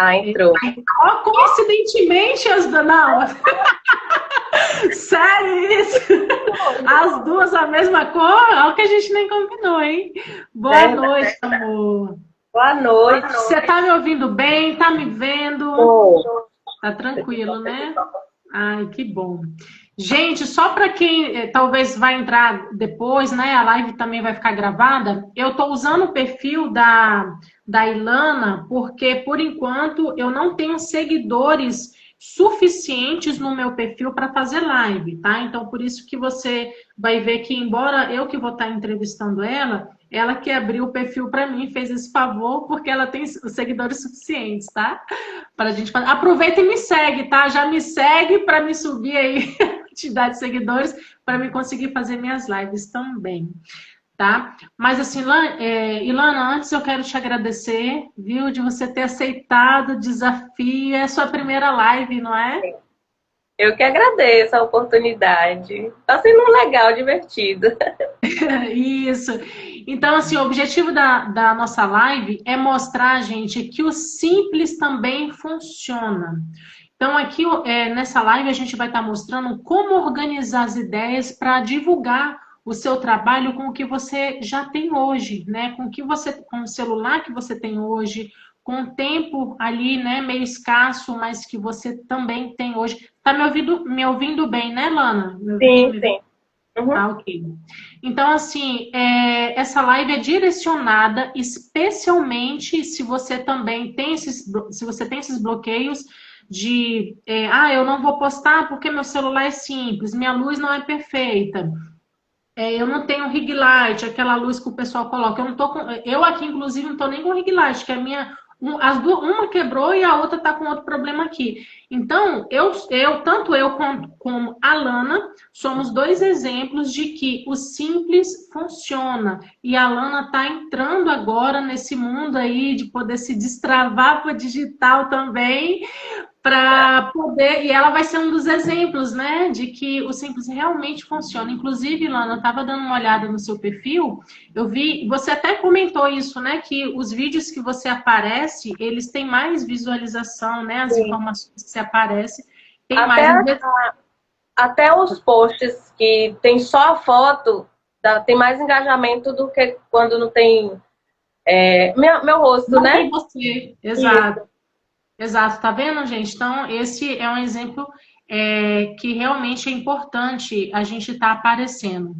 Ah, entrou. Ó, coincidentemente, não. Sério isso? As duas a mesma cor? Olha que a gente nem combinou, hein? Boa noite, amor. Boa noite. Você tá me ouvindo bem? Tá me vendo? Tô. Tá tranquilo, né? Ai, que bom. Gente, só para quem talvez vai entrar depois, né? A live também vai ficar gravada. Eu tô usando o perfil da Ilana porque, por enquanto, eu não tenho seguidores suficientes no meu perfil para fazer live, tá? Então, por isso que você vai ver que, embora eu que vou estar entrevistando ela, ela que abriu o perfil para mim, fez esse favor, porque ela tem os seguidores suficientes, tá? Para a gente fazer. Aproveita e me segue, tá? Já me segue para me subir aí a quantidade de seguidores, para me conseguir fazer minhas lives também, tá? Mas assim, Ilana, antes eu quero te agradecer, viu, de você ter aceitado o desafio. É a sua primeira live, não é? Eu que agradeço a oportunidade. Tá sendo legal, divertido. Isso. Então, assim, o objetivo da nossa live é mostrar, gente, que o simples também funciona. Então, aqui nessa live a gente vai estar mostrando como organizar as ideias para divulgar o seu trabalho com o que você já tem hoje, né? Com o celular que você tem hoje, com o tempo ali, né, meio escasso, mas que você também tem hoje. Tá me ouvindo bem, né, Lana? Sim, sim. Uhum. Ah, ok. Então, assim, essa live é direcionada especialmente se você também tem se você tem esses bloqueios de, eu não vou postar porque meu celular é simples, minha luz não é perfeita, eu não tenho ring light, aquela luz que o pessoal coloca. Eu aqui, inclusive, não estou nem com ring light, que a minha. As duas, uma quebrou e a outra está com outro problema aqui. Então, tanto eu como a Lana, somos dois exemplos de que o simples funciona. E a Lana está entrando agora nesse mundo aí de poder se destravar para digital também para poder, e ela vai ser um dos exemplos, né, de que o simples realmente funciona. Inclusive, Lana, eu estava dando uma olhada no seu perfil, eu vi, você até comentou isso, né, que os vídeos que você aparece, eles têm mais visualização, né, as Sim. informações que você aparece, tem mais. Até, até os posts que tem só a foto, tem mais engajamento do que quando não tem meu rosto, Não né? tem você, exato. Isso. Exato, tá vendo, gente? Então, esse é um exemplo que realmente é importante a gente estar aparecendo.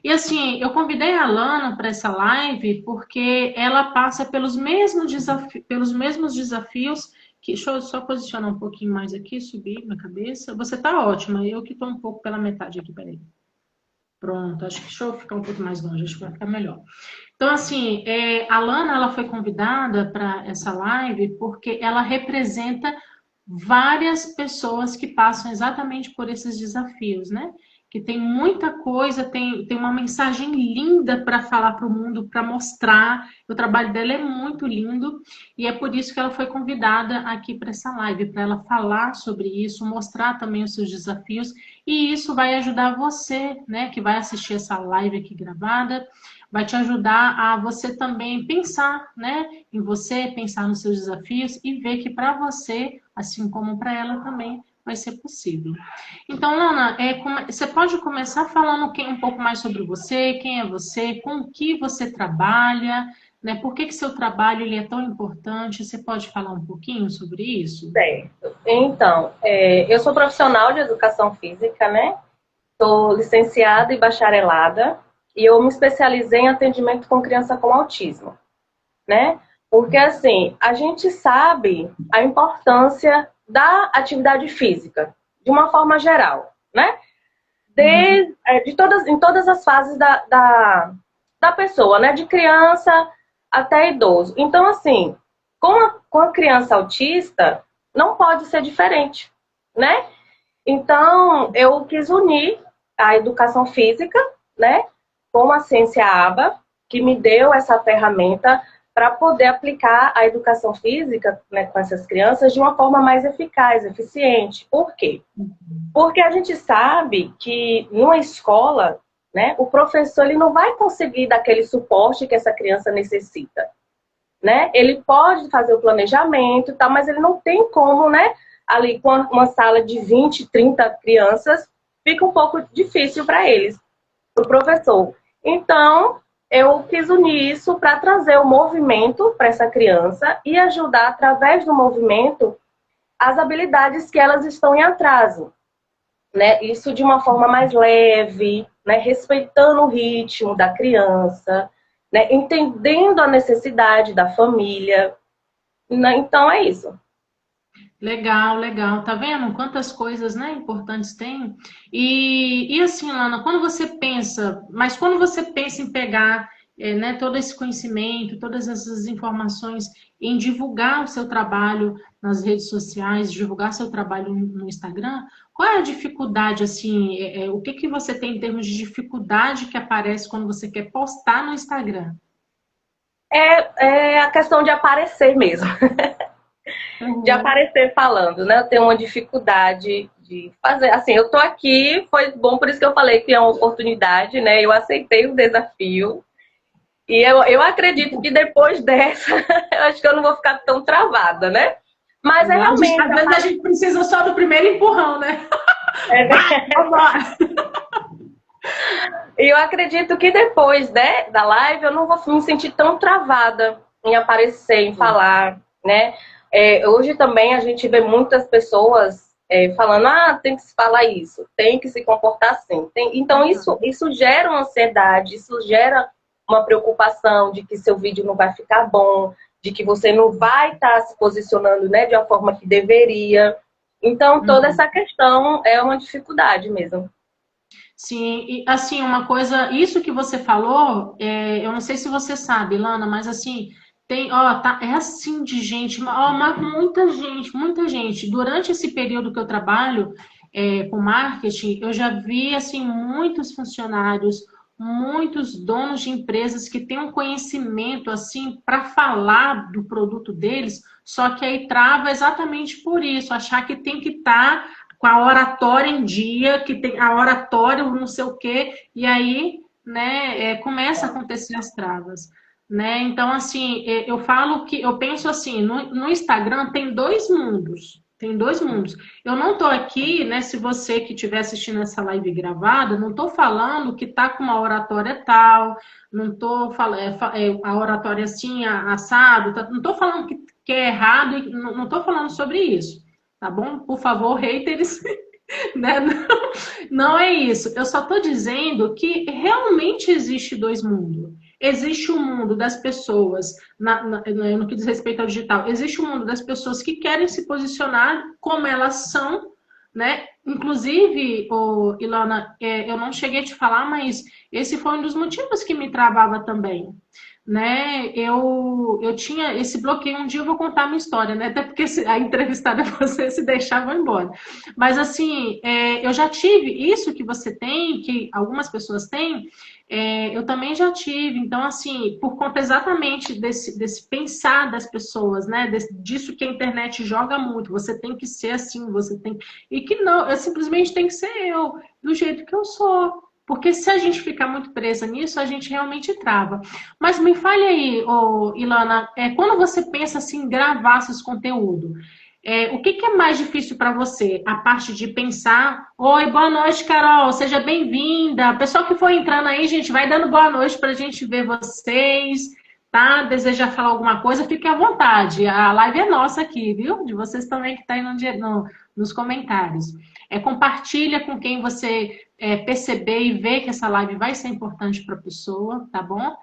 E assim, eu convidei a Lana para essa live porque ela passa pelos mesmos desafios que. Deixa eu só posicionar um pouquinho mais aqui, subir na cabeça. Você tá ótima, eu que estou um pouco pela metade aqui, peraí. Pronto, acho que deixa eu ficar um pouco mais longe, acho que vai ficar melhor. Então, assim, a Lana ela foi convidada para essa live porque ela representa várias pessoas que passam exatamente por esses desafios, né? Que tem muita coisa, tem uma mensagem linda para falar para o mundo, para mostrar. O trabalho dela é muito lindo e é por isso que ela foi convidada aqui para essa live, para ela falar sobre isso, mostrar também os seus desafios e isso vai ajudar você, né, que vai assistir essa live aqui gravada, vai te ajudar a você também pensar, né, em você, pensar nos seus desafios e ver que para você, assim como para ela também, vai ser possível. Então, Lana, você pode começar falando um pouco mais sobre você, quem é você, com o que você trabalha, né? Por que seu trabalho ele é tão importante? Você pode falar um pouquinho sobre isso? Certo. Então, eu sou profissional de educação física, né? Sou licenciada e bacharelada e eu me especializei em atendimento com criança com autismo, né? Porque, assim, a gente sabe a importância da atividade física, de uma forma geral, né? Em todas as fases da pessoa, né? De criança até idoso. Então, assim, com a criança autista, não pode ser diferente, né? Então, eu quis unir a educação física, né, com a ciência ABA, que me deu essa ferramenta para poder aplicar a educação física, né, com essas crianças de uma forma mais eficaz, eficiente. Por quê? Porque a gente sabe que numa escola, né, o professor ele não vai conseguir dar aquele suporte que essa criança necessita, né? Ele pode fazer o planejamento e tal, mas ele não tem como, né? Ali com uma sala de 20, 30 crianças, fica um pouco difícil para eles, para o professor. Então, eu quis unir isso para trazer o movimento para essa criança e ajudar, através do movimento, as habilidades que elas estão em atraso, né? Isso de uma forma mais leve, né? Respeitando o ritmo da criança, né? Entendendo a necessidade da família, né? Então é isso. Legal, legal. Tá vendo quantas coisas, né, importantes tem? E assim, Lana, quando você pensa em pegar, né, todo esse conhecimento, todas essas informações, em divulgar o seu trabalho nas redes sociais, divulgar seu trabalho no Instagram, qual é a dificuldade, assim, o que que você tem em termos de dificuldade que aparece quando você quer postar no Instagram? É a questão de aparecer mesmo, de Uhum. aparecer falando, né? Eu tenho uma dificuldade de fazer. Assim, eu tô aqui, foi bom, por isso que eu falei que é uma oportunidade, né? Eu aceitei o desafio. E eu acredito que depois dessa, eu acho que eu não vou ficar tão travada, né? Mas é realmente. Às vezes a gente precisa só do primeiro empurrão, né? Vai, É, vambora! e eu acredito que depois, né, da live eu não vou me sentir tão travada em aparecer, em falar, né? Hoje também a gente vê muitas pessoas falando, tem que se falar isso, tem que se comportar assim. Então isso gera uma ansiedade, isso gera uma preocupação de que seu vídeo não vai ficar bom, de que você não vai estar se posicionando, né, de uma forma que deveria. Então toda Uhum. essa questão é uma dificuldade mesmo. Sim, e assim, uma coisa, isso que você falou, eu não sei se você sabe, Lana, mas assim, tem, ó, tá, é assim de gente, ó, mas muita gente, muita gente. Durante esse período que eu trabalho com marketing, eu já vi, assim, muitos funcionários, muitos donos de empresas que têm um conhecimento, assim, para falar do produto deles, só que aí trava exatamente por isso, achar que tem que estar com a oratória em dia, que tem a oratória, não sei o quê, e aí, né, começa a acontecer as travas, né? Então, assim, eu falo que, eu penso assim, no Instagram tem dois mundos, tem dois mundos. Eu não tô aqui, né, se você que estiver assistindo essa live gravada, não tô falando que tá com uma oratória tal, não tô falando, a oratória assim, assado, não tô falando que é errado, não tô falando sobre isso. Tá bom? Por favor, haters, né? Não é isso. Eu só estou dizendo que realmente existe dois mundos. Existe o mundo das pessoas, no que diz respeito ao digital, existe o mundo das pessoas que querem se posicionar como elas são, né? Inclusive, Ilana, eu não cheguei a te falar, mas esse foi um dos motivos que me travava também, né? Eu tinha esse bloqueio. Um dia eu vou contar a minha história, né? Até porque a entrevistada é você, se deixar, vou embora. Mas assim, eu já tive isso que você tem, que algumas pessoas têm, eu também já tive. Então, assim, por conta exatamente desse pensar das pessoas, né? Disso que a internet joga muito. Você tem que ser assim, você tem. E que não, eu simplesmente tenho que ser eu, do jeito que eu sou. Porque se a gente ficar muito presa nisso, a gente realmente trava. Mas me fale aí, Ilana, quando você pensa assim, em gravar esses conteúdos, o que é mais difícil para você? A parte de pensar, oi, boa noite, Carol, seja bem-vinda. Pessoal que for entrando aí, gente, vai dando boa noite para a gente ver vocês, tá? Desejar falar alguma coisa, fique à vontade. A live é nossa aqui, viu? De vocês também que está aí nos comentários. Compartilha com quem você perceber e ver que essa live vai ser importante para a pessoa, tá bom?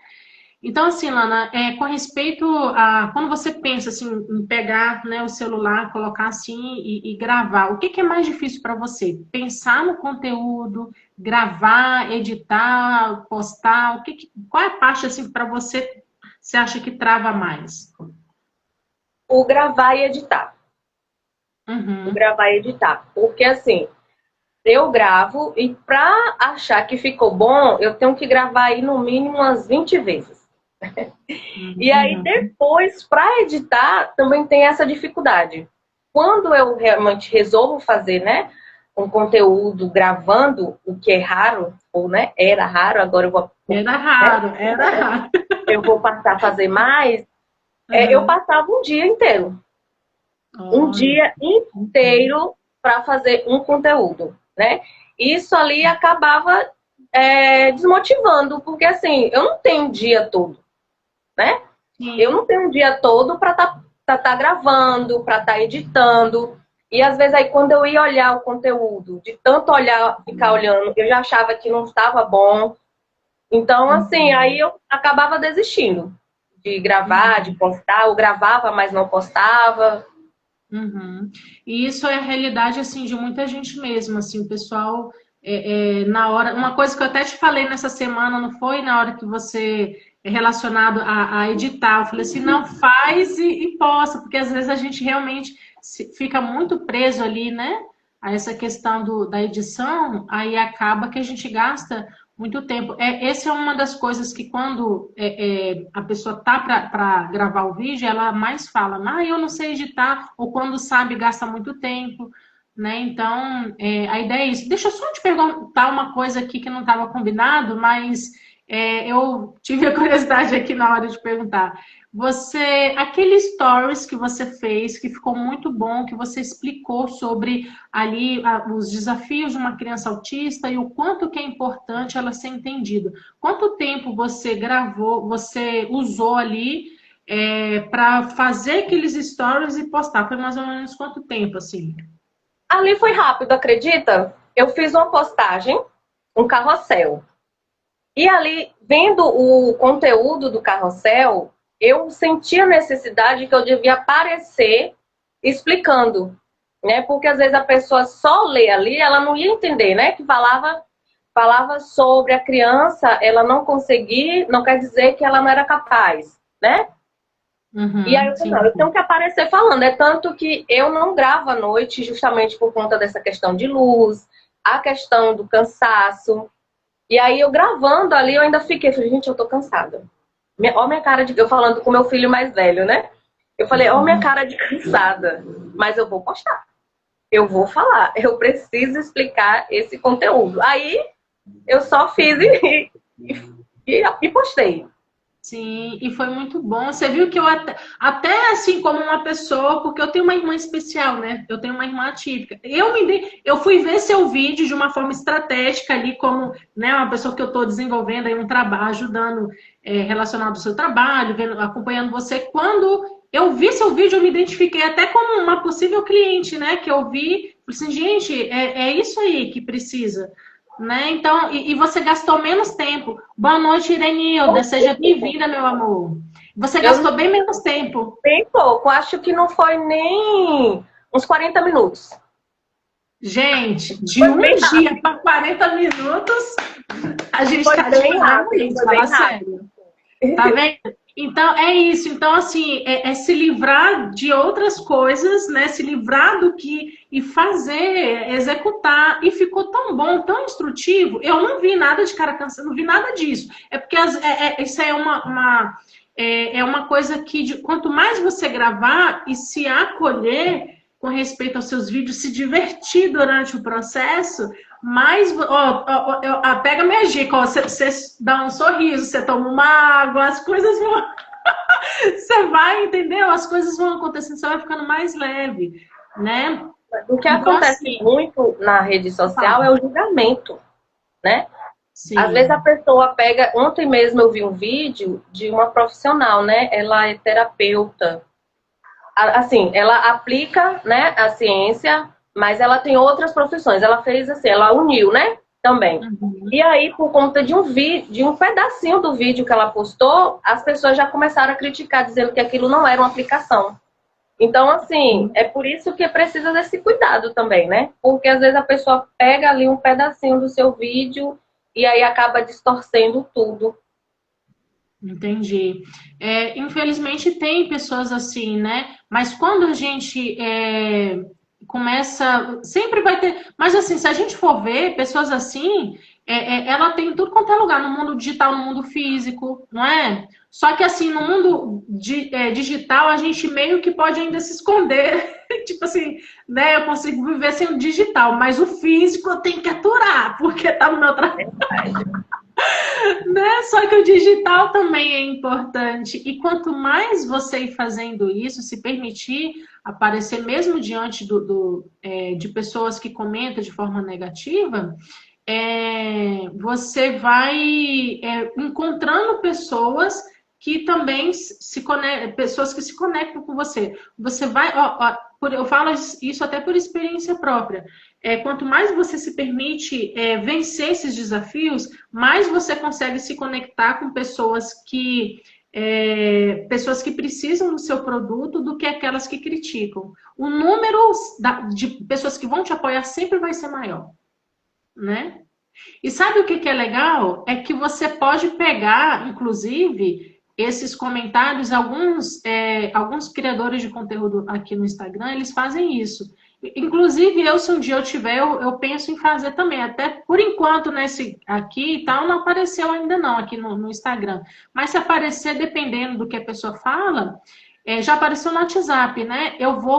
Então, assim, Lana, com respeito a quando você pensa assim, em pegar, né, o celular, colocar assim e gravar, o que é mais difícil para você? Pensar no conteúdo, gravar, editar, postar, qual é a parte assim para você, você acha que trava mais? O gravar e editar. O Uhum. gravar e editar. Porque assim, eu gravo e para achar que ficou bom, eu tenho que gravar aí no mínimo umas 20 vezes. E aí Uhum. depois, para editar, também tem essa dificuldade. Quando eu realmente resolvo fazer, né, um conteúdo gravando, o que é raro, ou né, era raro, agora eu vou, Era né, raro, era raro. eu vou passar a fazer mais. Eu passava um dia inteiro. Um dia inteiro para fazer um conteúdo, né? Isso ali acabava desmotivando, porque assim, eu não tenho um dia todo, né? Sim. Eu não tenho um dia todo para tá gravando, para estar editando. E às vezes aí quando eu ia olhar o conteúdo, de tanto olhar, ficar olhando, eu já achava que não estava bom. Então, assim, aí eu acabava desistindo de gravar, de postar. Eu gravava, mas não postava. E isso é a realidade, assim, de muita gente mesmo, assim, o pessoal, na hora... Uma coisa que eu até te falei nessa semana, não foi na hora que você é relacionado a editar, eu falei assim, não, faz e posta, porque às vezes a gente realmente fica muito preso ali, né, a essa questão da edição, aí acaba que a gente gasta muito tempo. Essa é uma das coisas que quando a pessoa tá para gravar o vídeo, ela mais fala, eu não sei editar, ou quando sabe, gasta muito tempo, né? Então, a ideia é isso. Deixa eu só te perguntar uma coisa aqui que não estava combinado, mas eu tive a curiosidade aqui na hora de perguntar. Aquele stories que você fez, que ficou muito bom, que você explicou sobre ali os desafios de uma criança autista e o quanto que é importante ela ser entendida. Quanto tempo você gravou, você usou ali para fazer aqueles stories e postar? Foi mais ou menos quanto tempo, assim? Ali foi rápido, acredita? Eu fiz uma postagem, um carrossel. E ali, vendo o conteúdo do carrossel, eu senti a necessidade que eu devia aparecer explicando, né? Porque às vezes a pessoa só lê ali, ela não ia entender, né? Que falava sobre a criança, ela não conseguir, não quer dizer que ela não era capaz, né? E aí eu falei, não, eu tenho que aparecer falando. É tanto que eu não gravo à noite justamente por conta dessa questão de luz, a questão do cansaço. E aí eu gravando ali, eu ainda fiquei, falei, gente, eu tô cansada. Ó minha cara de... Eu falando com meu filho mais velho, né? Eu falei, ó minha cara de cansada. Mas eu vou postar. Eu vou falar. Eu preciso explicar esse conteúdo. Aí eu só fiz e postei. Sim, e foi muito bom. Você viu que eu até assim como uma pessoa, porque eu tenho uma irmã especial, né? Eu tenho uma irmã atípica. Eu fui ver seu vídeo de uma forma estratégica ali, como, né, uma pessoa que eu estou desenvolvendo aí um trabalho, ajudando relacionado ao seu trabalho, acompanhando você. Quando eu vi seu vídeo, eu me identifiquei até como uma possível cliente, né? Que eu vi, falei assim, gente, é isso aí que precisa. Né? Então, e você gastou menos tempo. Boa noite, Irenilda. Seja bem-vinda, meu amor. Você gastou bem menos tempo. Bem pouco. Acho que não foi nem uns 40 minutos. Gente, de um dia para 40 minutos, a gente está de parabéns, fala sério. Tá vendo? Então, é isso. Então, assim, se livrar de outras coisas, né? Se livrar do que... E fazer, executar. E ficou tão bom, tão instrutivo. Eu não vi nada de cara cansado, não vi nada disso. É porque isso é uma coisa que, quanto mais você gravar e se acolher com respeito aos seus vídeos, se divertir durante o processo... Mas, pega minha dica, você dá um sorriso, você toma uma água, as coisas vão... Você vai, entendeu? As coisas vão acontecendo, você vai ficando mais leve, né? O que acontece muito na rede social é o julgamento, né? Sim. Às vezes a pessoa pega... Ontem mesmo eu vi um vídeo de uma profissional, né? Ela é terapeuta. Assim, ela aplica, né, a ciência... Mas ela tem outras profissões. Ela fez assim, ela uniu, né? Também. E aí, por conta de um pedacinho do vídeo que ela postou, as pessoas já começaram a criticar, dizendo que aquilo não era uma aplicação. Então, assim, é por isso que precisa desse cuidado também, né? Porque às vezes a pessoa pega ali um pedacinho do seu vídeo e aí acaba distorcendo tudo. Entendi. Infelizmente tem pessoas assim, né? Mas quando a gente... começa, sempre vai ter, mas assim, se a gente for ver, pessoas assim, ela tem tudo quanto é lugar, no mundo digital, no mundo físico, não é? Só que assim, no mundo digital, a gente meio que pode ainda se esconder, tipo assim, né, eu consigo viver sem o digital, mas o físico eu tenho que aturar, porque tá no meu trabalho. Né? Só que o digital também é importante. E quanto mais você ir fazendo isso, se permitir aparecer mesmo diante de pessoas que comentam de forma negativa, você vai encontrando pessoas que também se conectam, pessoas que se conectam com você. Você vai, eu falo isso até por experiência própria. Quanto mais você se permite vencer esses desafios, mais você consegue se conectar com pessoas que precisam do seu produto do que aquelas que criticam. O número de pessoas que vão te apoiar sempre vai ser maior, né? E sabe o que é legal? É que você pode pegar, inclusive, esses comentários, alguns criadores de conteúdo aqui no Instagram, eles fazem isso. Inclusive, se um dia eu tiver, eu penso em fazer também. Até por enquanto, nesse aqui e tal, não apareceu ainda não aqui no Instagram. Mas se aparecer, dependendo do que a pessoa fala, já apareceu no WhatsApp, né?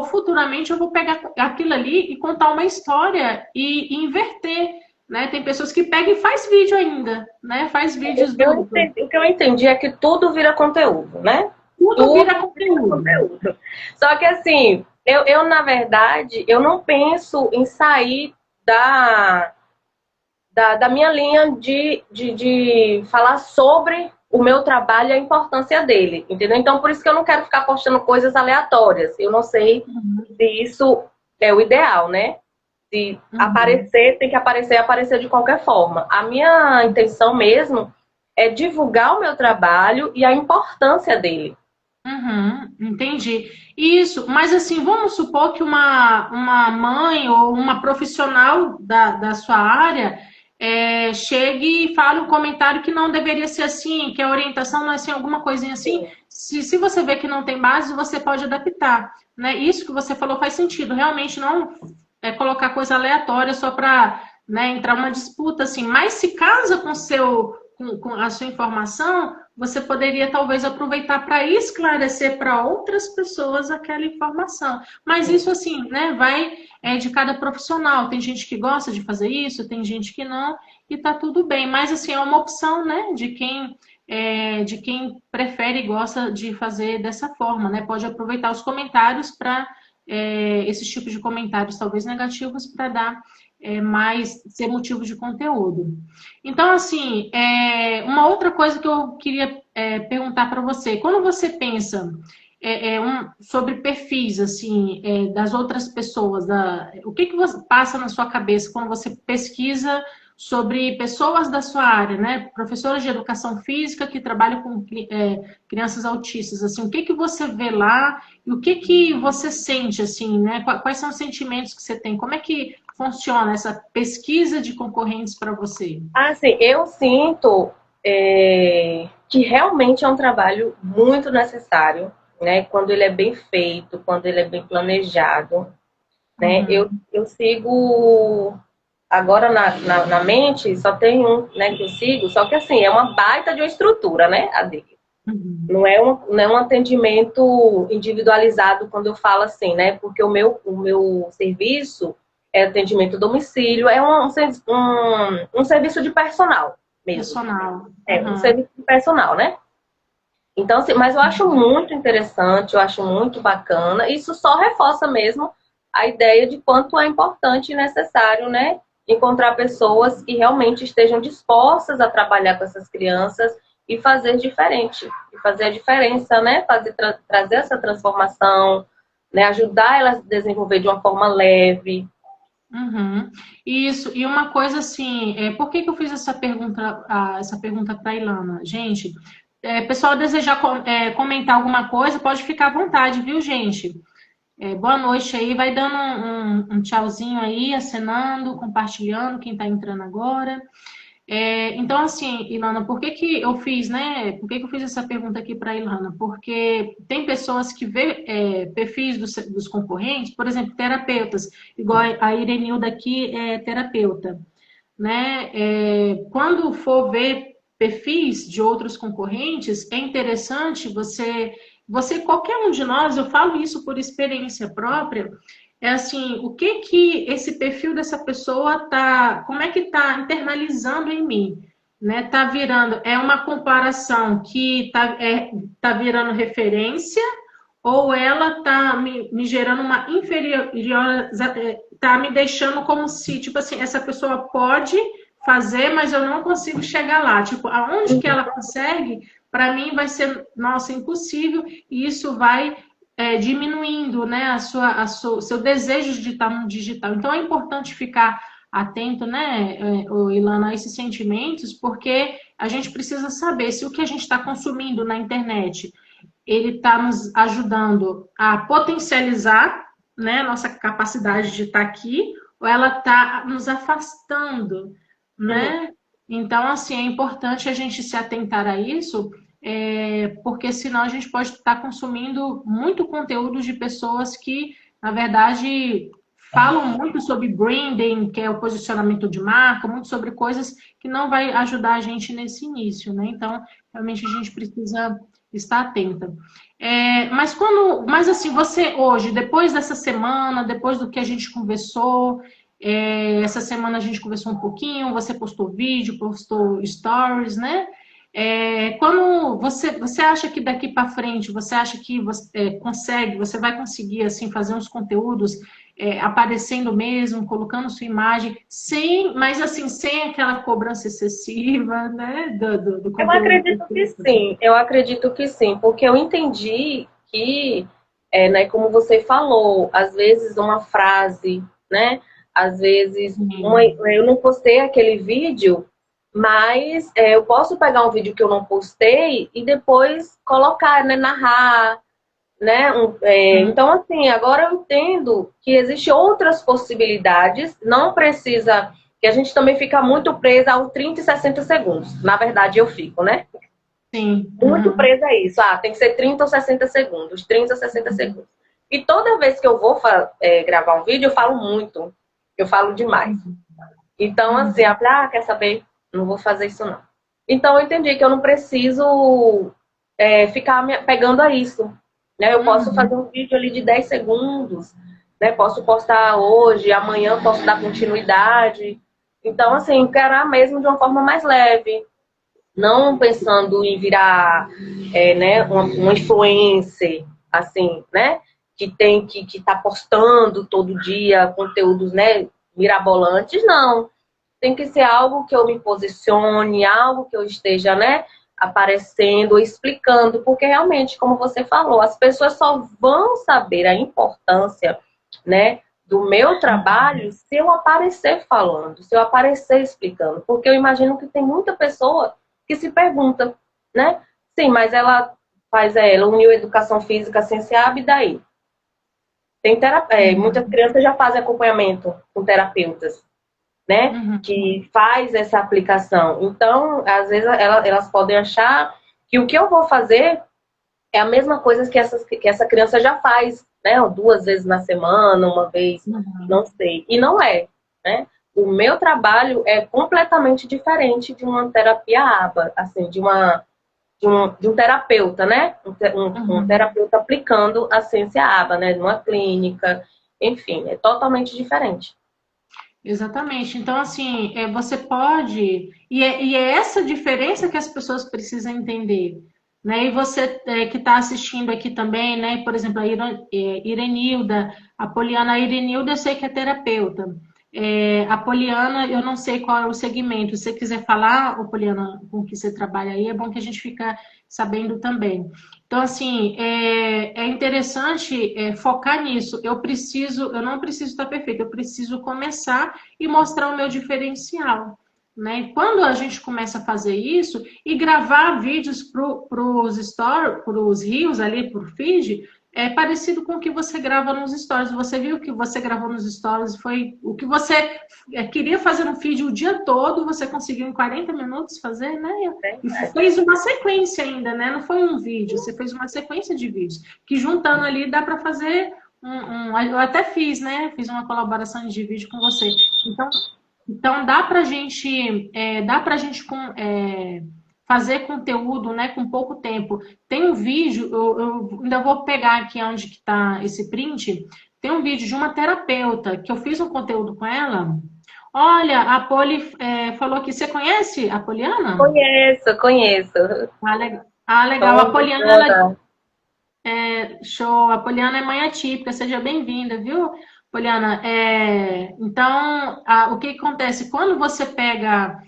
Futuramente, eu vou pegar aquilo ali e contar uma história e inverter, né? Tem pessoas que pegam e faz vídeo ainda, né? Faz vídeos O que eu entendi é que tudo vira conteúdo, né? Tudo vira conteúdo. Só que assim, na verdade, eu não penso em sair da minha linha de falar sobre o meu trabalho e a importância dele, entendeu? Então, por isso que eu não quero ficar postando coisas aleatórias. Eu não sei se isso é o ideal, né? Se aparecer, tem que aparecer e aparecer de qualquer forma. A minha intenção mesmo é divulgar o meu trabalho e a importância dele. Entendi. Isso, mas assim, vamos supor que uma mãe ou uma profissional da sua área chegue e fale um comentário que não deveria ser assim, que a orientação não é assim, alguma coisinha assim. Se você vê que não tem base, você pode adaptar, né? Isso que você falou faz sentido. Realmente não colocar coisa aleatória só para, né, entrar uma disputa assim. Mas se casa com a sua informação, você poderia talvez aproveitar para esclarecer para outras pessoas aquela informação. Mas isso assim, né, vai de cada profissional. Tem gente que gosta de fazer isso, tem gente que não, e tá tudo bem. Mas assim, é uma opção, né, de quem prefere e gosta de fazer dessa forma, né? Pode aproveitar os comentários para esses tipos de comentários, talvez negativos, para dar mais ser motivo de conteúdo. Então, assim, uma outra coisa que eu queria perguntar para você, quando você pensa sobre perfis, assim, das outras pessoas, o que você passa na sua cabeça quando você pesquisa sobre pessoas da sua área, né? Professoras de educação física que trabalham com crianças autistas, assim, o que você vê lá e o que você sente, assim, né? Quais são os sentimentos que você tem? Como é que funciona essa pesquisa de concorrentes para você? Assim, eu sinto que realmente é um trabalho muito necessário, né? Quando ele é bem feito, quando ele é bem planejado, né? Eu sigo agora na mente, só tem um, né, que eu sigo, só que assim, é uma baita de uma estrutura, né, a dele. Não é um atendimento individualizado quando eu falo assim, né? Porque o meu serviço é atendimento a domicílio, é um serviço de personal mesmo. Personal. Um serviço de personal, né? Então, assim, mas eu acho muito interessante, eu acho muito bacana. Isso só reforça mesmo a ideia de quanto é importante e necessário, né? Encontrar pessoas que realmente estejam dispostas a trabalhar com essas crianças e fazer diferente, e fazer a diferença, né? Trazer essa transformação, né? Ajudar elas a desenvolver de uma forma leve. Isso, e uma coisa assim, por que eu fiz essa pergunta para a Ilana? Gente, pessoal desejar comentar alguma coisa, pode ficar à vontade, viu, gente? Boa noite aí, vai dando um tchauzinho aí, acenando, compartilhando, quem está entrando agora. Então, assim, Ilana, por que eu fiz, né? Por que eu fiz essa pergunta aqui para a Ilana? Porque tem pessoas que vê perfis dos concorrentes, por exemplo, terapeutas, igual a Irenilda aqui é terapeuta, né? Quando for ver perfis de outros concorrentes, é interessante qualquer um de nós, eu falo isso por experiência própria, é assim, o que esse perfil dessa pessoa como é que tá internalizando em mim? né? Tá virando, é uma comparação que tá virando referência, ou ela tá me gerando uma inferior, tá me deixando como se, tipo assim, essa pessoa pode fazer, mas eu não consigo chegar lá. Tipo, aonde que ela consegue, para mim vai ser, nossa, impossível, e isso vai diminuindo, né, seu desejo de estar no digital. Então é importante ficar atento, né, Ilana, a esses sentimentos, porque a gente precisa saber se o que a gente está consumindo na internet ele está nos ajudando a potencializar, né, nossa capacidade de estar aqui, ou ela está nos afastando, Uhum. né? Então, assim, é importante a gente se atentar a isso, porque senão a gente pode estar consumindo muito conteúdo de pessoas que, na verdade, falam muito sobre branding, que é o posicionamento de marca, muito sobre coisas que não vai ajudar a gente nesse início, né? Então, realmente a gente precisa estar atenta. Mas assim, você hoje, depois dessa semana, depois do que a gente conversou, essa semana a gente conversou um pouquinho, você postou vídeo, postou stories, né? Quando você acha que daqui para frente, você acha que você vai conseguir assim fazer uns conteúdos aparecendo mesmo, colocando sua imagem, mas assim, sem aquela cobrança excessiva, né? Do Eu conteúdo. acredito que sim, porque eu entendi que, né, como você falou, às vezes uma frase, né, às vezes eu não postei aquele vídeo, mas eu posso pegar um vídeo que eu não postei e depois colocar, né, narrar, né, então assim, agora eu entendo que existem outras possibilidades, não precisa, que a gente também fica muito presa aos 30 e 60 segundos, na verdade eu fico, né? Sim. Muito presa a isso. Ah, tem que ser 30 ou 60 segundos. 30 ou 60 segundos. E toda vez que eu vou gravar um vídeo, eu falo muito. Eu falo demais. Então, assim, quer saber? Não vou fazer isso, não. Então, eu entendi que eu não preciso ficar me pegando a isso. Né? Eu posso fazer um vídeo ali de 10 segundos. Né? Posso postar hoje, amanhã posso dar continuidade. Então, assim, encarar mesmo de uma forma mais leve, não pensando em virar né, uma influencer, assim, né? Que tem que tá postando todo dia conteúdos, né, mirabolantes, não. Tem que ser algo que eu me posicione, algo que eu esteja, né, aparecendo, explicando, porque realmente, como você falou, as pessoas só vão saber a importância, né, do meu trabalho se eu aparecer falando, se eu aparecer explicando, porque eu imagino que tem muita pessoa que se pergunta, né? Sim, mas ela uniu educação física, ciência e e daí? Muitas crianças já fazem acompanhamento com terapeutas, né? Que faz essa aplicação. Então, às vezes, elas podem achar que o que eu vou fazer é a mesma coisa que essa criança já faz, né? 2 vezes na semana, uma vez, não sei. E não é, né? O meu trabalho é completamente diferente de uma terapia ABA, assim, de um terapeuta, né? Um terapeuta aplicando a ciência ABA, né? Numa clínica, enfim, é totalmente diferente. Exatamente. Então, assim, você pode. E é essa diferença que as pessoas precisam entender. Né? E você que está assistindo aqui também, né? Por exemplo, a Irenilda, a Poliana. A Irenilda, eu sei que é terapeuta. A Poliana, eu não sei qual é o segmento. Se você quiser falar, ô Poliana, com que você trabalha aí, é bom que a gente fica sabendo também. Então, assim, é interessante focar nisso. Eu não preciso estar perfeito, eu preciso começar e mostrar o meu diferencial. Né? E quando a gente começa a fazer isso e gravar vídeos para os rios ali, para o feed, é parecido com o que você grava nos stories. Você viu que você gravou nos stories, foi o que você queria fazer no feed o dia todo, você conseguiu em 40 minutos fazer, né? E fez uma sequência ainda, né? Não foi um vídeo, você fez uma sequência de vídeos, que juntando ali dá para fazer eu até fiz, né? Fiz uma colaboração de vídeo com você. Então dá pra gente, fazer conteúdo, né, com pouco tempo. Tem um vídeo, eu ainda vou pegar aqui onde que tá esse print. Tem um vídeo de uma terapeuta que eu fiz um conteúdo com ela. Olha, a Poli falou que você conhece a Poliana? Conheço, conheço. Legal. A Somos Poliana, uma ela da... show. A Poliana é mãe atípica, seja bem-vinda, viu, Poliana? Então, o que acontece? Quando você pega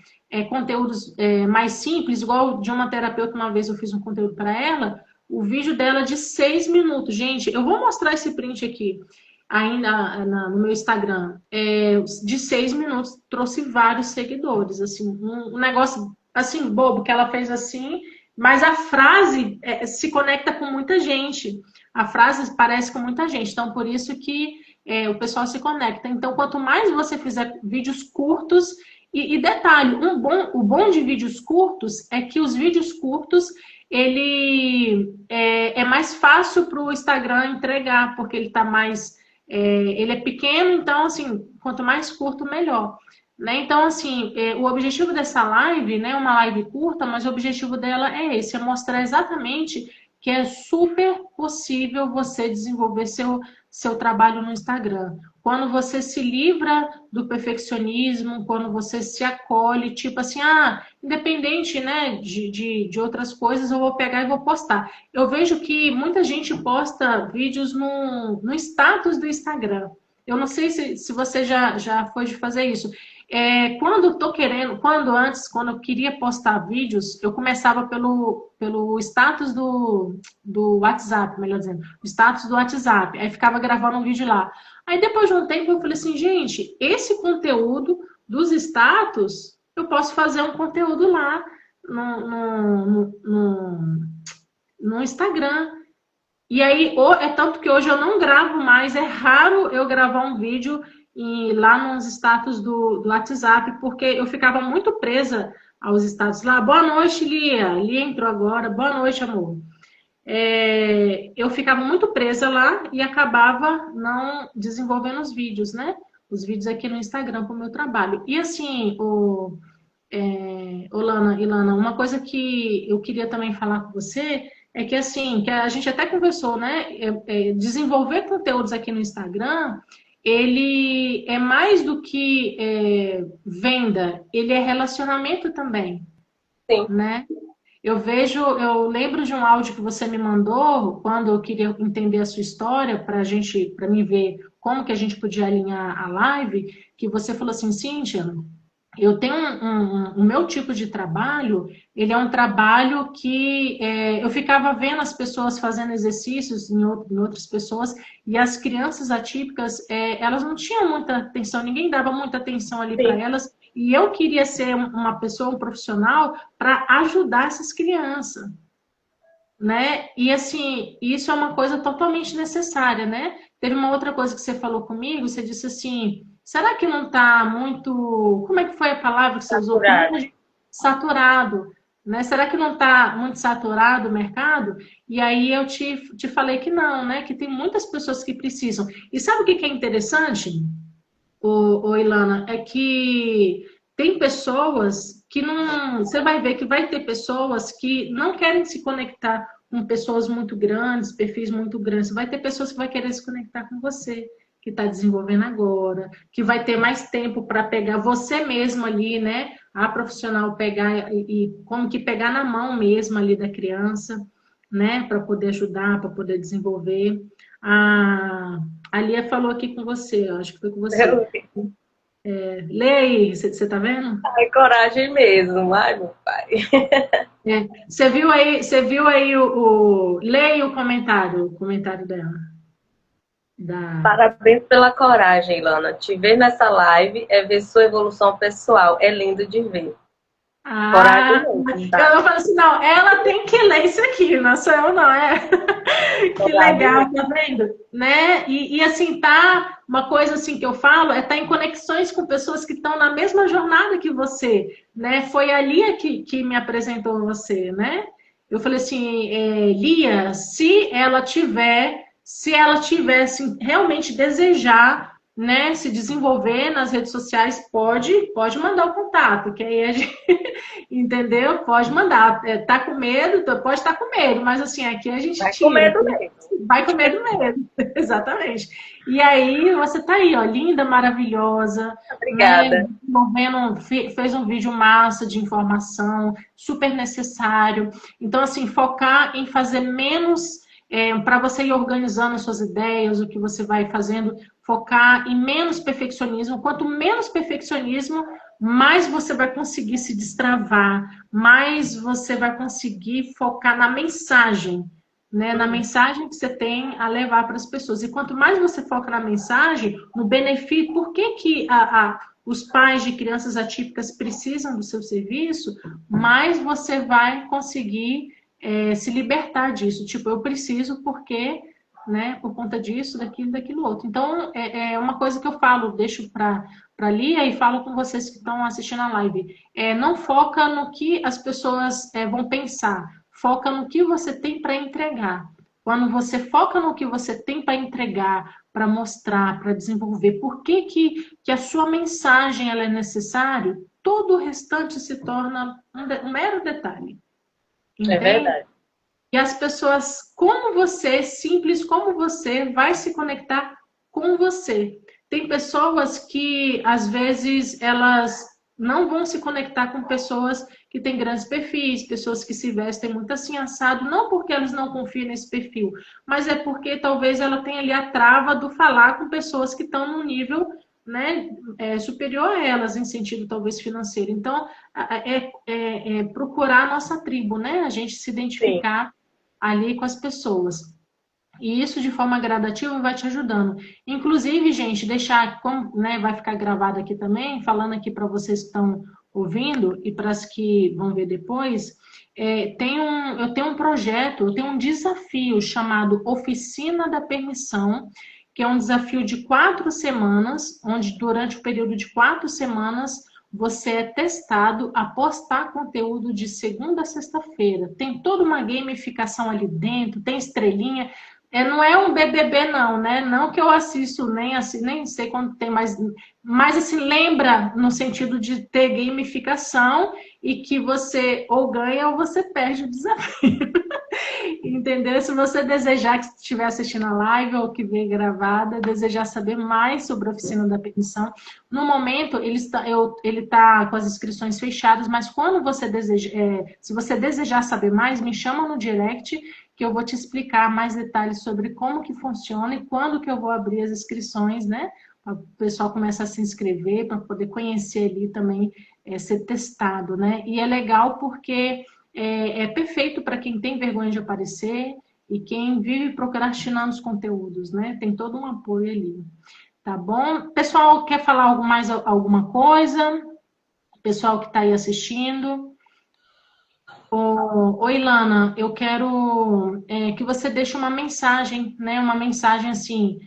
conteúdos mais simples, igual de uma terapeuta, uma vez eu fiz um conteúdo para ela, o vídeo dela de 6 minutos. Gente, eu vou mostrar esse print aqui ainda no meu Instagram. De 6 minutos, trouxe vários seguidores. Assim, um negócio assim, bobo, que ela fez assim. Mas a frase se conecta com muita gente. A frase parece com muita gente. Então, por isso que o pessoal se conecta. Então, quanto mais você fizer vídeos curtos, e detalhe, o bom de vídeos curtos é que os vídeos curtos ele é mais fácil para o Instagram entregar, porque ele está mais. Ele é pequeno, então, assim, quanto mais curto, melhor. Né? Então, assim, o objetivo dessa live, né, uma live curta, mas o objetivo dela é esse, é mostrar exatamente que é super possível você desenvolver seu trabalho no Instagram. Quando você se livra do perfeccionismo, quando você se acolhe, tipo assim, independente, né, de outras coisas, eu vou pegar e vou postar. Eu vejo que muita gente posta vídeos no status do Instagram. Eu não sei se você já foi de fazer isso. Quando eu queria postar vídeos, eu começava pelo status do WhatsApp, melhor dizendo, o status do WhatsApp. Aí ficava gravando um vídeo lá. Aí depois de um tempo eu falei assim, gente, esse conteúdo dos status, eu posso fazer um conteúdo lá no Instagram. E aí, é tanto que hoje eu não gravo mais, é raro eu gravar um vídeo lá nos status do WhatsApp, porque eu ficava muito presa aos status lá. Boa noite, Lia. Lia entrou agora. Boa noite, amor. Eu ficava muito presa lá e acabava não desenvolvendo os vídeos, né? Os vídeos aqui no Instagram para o meu trabalho. E assim, Lana, Ilana, uma coisa que eu queria também falar com você é que assim, que a gente até conversou, né? Desenvolver conteúdos aqui no Instagram, ele é mais do que venda, ele é relacionamento também, Sim. né? Eu lembro de um áudio que você me mandou quando eu queria entender a sua história para mim ver como que a gente podia alinhar a live, que você falou assim, Cíntia, eu tenho o meu tipo de trabalho, ele é um trabalho que eu ficava vendo as pessoas fazendo exercícios em outras pessoas e as crianças atípicas, elas não tinham muita atenção, ninguém dava muita atenção ali para Sim. elas e eu queria ser uma pessoa, um profissional para ajudar essas crianças, né? E assim, isso é uma coisa totalmente necessária, né? Teve uma outra coisa que você falou comigo, você disse assim, será que não está muito, como é que foi a palavra que você usou? Que Saturado. muita gente saturado, né? Será que não está muito saturado o mercado? E aí eu te falei que não, né? Que tem muitas pessoas que precisam. E sabe o que é interessante? Ilana, é que tem pessoas que não. Você vai ver que vai ter pessoas que não querem se conectar com pessoas muito grandes, perfis muito grandes. Vai ter pessoas que vai querer se conectar com você, que está desenvolvendo agora, que vai ter mais tempo para pegar você mesmo ali, né? A profissional pegar e como que pegar na mão mesmo ali da criança, né? Para poder ajudar, para poder desenvolver. A Lia falou aqui com você, acho que foi com você. Lê aí, você tá vendo? É coragem mesmo, ai, meu pai. Você viu aí leia o comentário dela. Parabéns pela coragem, Lana. Te ver nessa live é ver sua evolução pessoal. É lindo de ver. Coragem mesmo, tá? Eu falo assim, não, ela tem que ler isso aqui, não sou eu não, Que Coragem legal, mesmo. tá vendo? Né? E assim, uma coisa assim que eu falo é estar em conexões com pessoas que estão na mesma jornada que você, né? Foi a Lia que me apresentou você, né? Eu falei assim, Lia, se ela tivesse realmente desejar né, se desenvolver nas redes sociais, pode mandar o contato, que aí a gente, entendeu? Pode mandar. Tá com medo? Pode estar com medo, mas assim, aqui a gente Vai com tira. medo mesmo. Vai com medo mesmo, exatamente. E aí, você tá aí, ó, linda, maravilhosa, né? Obrigada. Fez um vídeo massa de informação, super necessário. Então, assim, focar em fazer menos, para você ir organizando as suas ideias, o que você vai fazendo, focar em menos perfeccionismo. Quanto menos perfeccionismo, mais você vai conseguir se destravar, mais você vai conseguir focar na mensagem, né, na mensagem que você tem a levar para as pessoas. E quanto mais você foca na mensagem, no benefício, por que os pais de crianças atípicas precisam do seu serviço, mais você vai conseguir se libertar disso. Tipo, eu preciso porque, né, por conta disso, daquilo outro. Então, é uma coisa que eu falo, deixo para Lia e falo com vocês que estão assistindo a live. Não foca no que as pessoas vão pensar. Foca no que você tem para entregar. Quando você foca no que você tem para entregar, para mostrar, para desenvolver, por que a sua mensagem ela é necessária, todo o restante se torna um mero detalhe. É Entende? verdade. E as pessoas, como você, simples como você, vai se conectar com você. Tem pessoas que, às vezes, elas não vão se conectar com pessoas que têm grandes perfis, pessoas que se vestem muito assim, assado, não porque elas não confiam nesse perfil, mas é porque talvez ela tenha ali a trava do falar com pessoas que estão num nível, né, superior a elas, em sentido talvez financeiro. Então, procurar a nossa tribo, né? A gente se Sim. identificar ali com as pessoas. E isso de forma gradativa vai te ajudando. Inclusive, gente, deixar, como, né, vai ficar gravado aqui também, falando aqui para vocês que estão ouvindo e para as que vão ver depois, eu tenho um projeto, eu tenho um desafio chamado Oficina da Permissão, que é um desafio de 4 semanas, onde durante o período de 4 semanas você é testado a postar conteúdo de segunda a sexta-feira. Tem toda uma gamificação ali dentro, tem estrelinha. Não é um BBB não, né? Não que eu assisto, nem assim, nem sei quando tem, mas assim, lembra no sentido de ter gamificação e que você ou ganha ou você perde o desafio. Entendeu? Se você desejar, que estiver assistindo a live ou que vê gravada, desejar saber mais sobre a oficina da permissão, no momento ele está com as inscrições fechadas, mas quando você se você desejar saber mais, me chama no direct que eu vou te explicar mais detalhes sobre como que funciona e quando que eu vou abrir as inscrições, né? Para o pessoal começar a se inscrever, para poder conhecer ali também, ser testado, né? E é legal porque é perfeito para quem tem vergonha de aparecer e quem vive procrastinando os conteúdos, né? Tem todo um apoio ali. Tá bom? Pessoal, quer falar alguma coisa? Pessoal que está aí assistindo. Oi, Lana, eu quero que você deixe uma mensagem, né? Uma mensagem assim,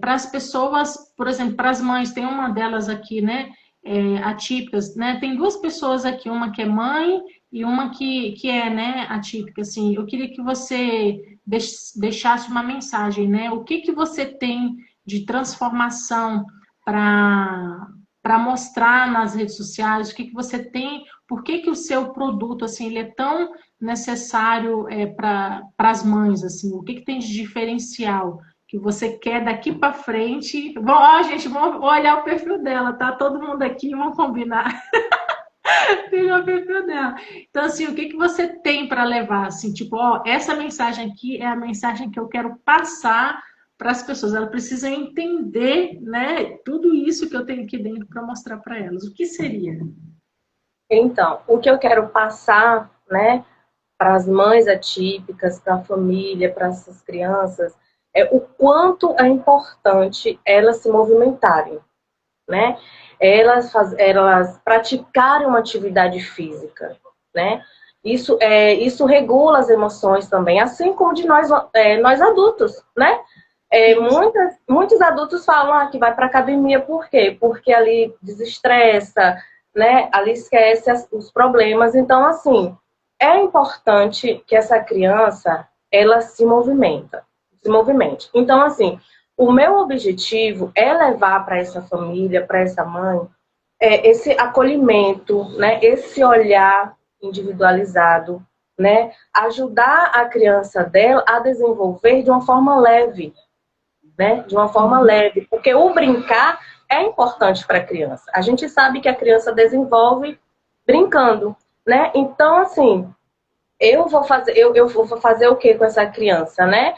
para as pessoas, por exemplo, para as mães, tem uma delas aqui, né? Atípicas, né? Tem 2 pessoas aqui, uma que é mãe e uma que é, né, atípica, assim. Eu queria que você deixasse uma mensagem, né? O que você tem de transformação para mostrar nas redes sociais? O que você tem? Por que o seu produto, assim, ele é tão necessário para as mães, assim? O que tem de diferencial que você quer daqui para frente? Gente, vamos olhar o perfil dela, tá? Todo mundo aqui, vamos combinar. Tem o perfil dela. Então, assim, o que você tem para levar? Assim, tipo, essa mensagem aqui é a mensagem que eu quero passar para as pessoas. Elas precisam entender, né, tudo isso que eu tenho aqui dentro para mostrar para elas. O que seria? Então, o que eu quero passar, né, para as mães atípicas, para a família, para essas crianças, é o quanto é importante elas se movimentarem, né? Elas praticarem uma atividade física, né? Isso regula as emoções também, assim como de nós adultos, né? Muitos adultos falam que vai para academia, por quê? Porque ali desestressa, né? Ali esquece os problemas. Então, assim, é importante que essa criança ela se movimente. Então, assim, o meu objetivo é levar para essa família, para essa mãe, esse acolhimento, né? Esse olhar individualizado, né? Ajudar a criança dela a desenvolver de uma forma leve, né? De uma forma leve, porque o brincar é importante para a criança. A gente sabe que a criança desenvolve brincando, né? Então, assim, eu vou fazer o que com essa criança, né?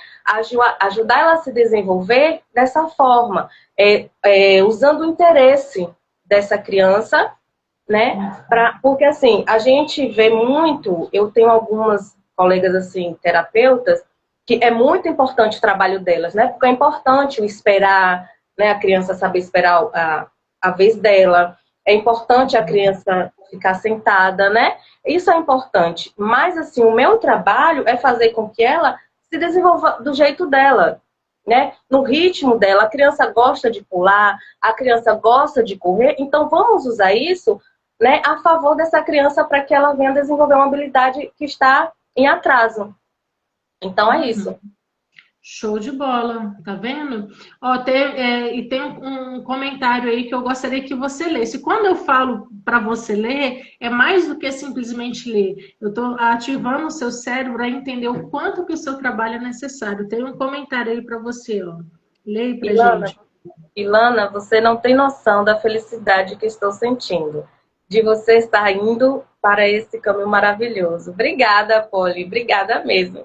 Ajudar ela a se desenvolver dessa forma, usando o interesse dessa criança, né? Porque assim, a gente vê muito, eu tenho algumas colegas assim, terapeutas, que é muito importante o trabalho delas, né? Porque é importante o esperar, né? A criança saber esperar a vez dela, é importante a criança ficar sentada, né? Isso é importante. Mas assim, o meu trabalho é fazer com que ela se desenvolva do jeito dela, né? No ritmo dela. A criança gosta de pular, a criança gosta de correr, então vamos usar isso, né, a favor dessa criança para que ela venha desenvolver uma habilidade que está em atraso. Então é isso. Show de bola, tá vendo? Ó, e tem um comentário aí que eu gostaria que você lesse. Quando eu falo para você ler, é mais do que simplesmente ler. Eu estou ativando o seu cérebro a entender o quanto que o seu trabalho é necessário. Tem um comentário aí para você, ó. Leia pra gente. Ilana, você não tem noção da felicidade que estou sentindo, de você estar indo para esse caminho maravilhoso. Obrigada, Polly, obrigada mesmo.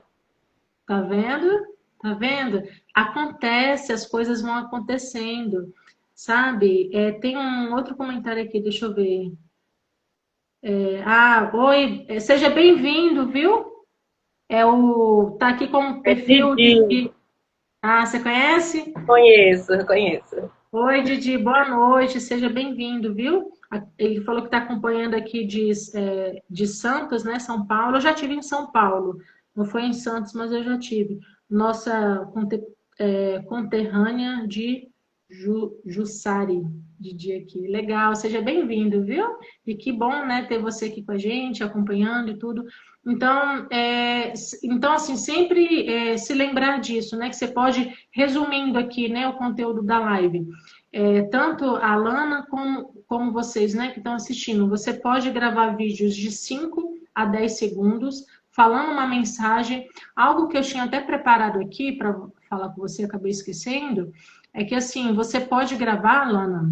Tá vendo? Tá vendo? Acontece, as coisas vão acontecendo, sabe? Tem um outro comentário aqui, deixa eu ver. Oi, seja bem-vindo, viu? Tá aqui como perfil de... Ah, você conhece? Conheço. Oi, Didi, boa noite, seja bem-vindo, viu? Ele falou que está acompanhando aqui de Santos, né, São Paulo. Eu já tive em São Paulo, não foi em Santos, mas eu já tive. Nossa conterrânea de Jussari, Didi aqui. Legal, seja bem-vindo, viu? E que bom, né, ter você aqui com a gente, acompanhando e tudo. Então assim, sempre se lembrar disso, né? Que você pode, resumindo aqui, né, o conteúdo da live, tanto a Lana como vocês, né, que estão assistindo, você pode gravar vídeos de 5 a 10 segundos, falando uma mensagem. Algo que eu tinha até preparado aqui para falar com você, acabei esquecendo, é que assim, você pode gravar, Lana,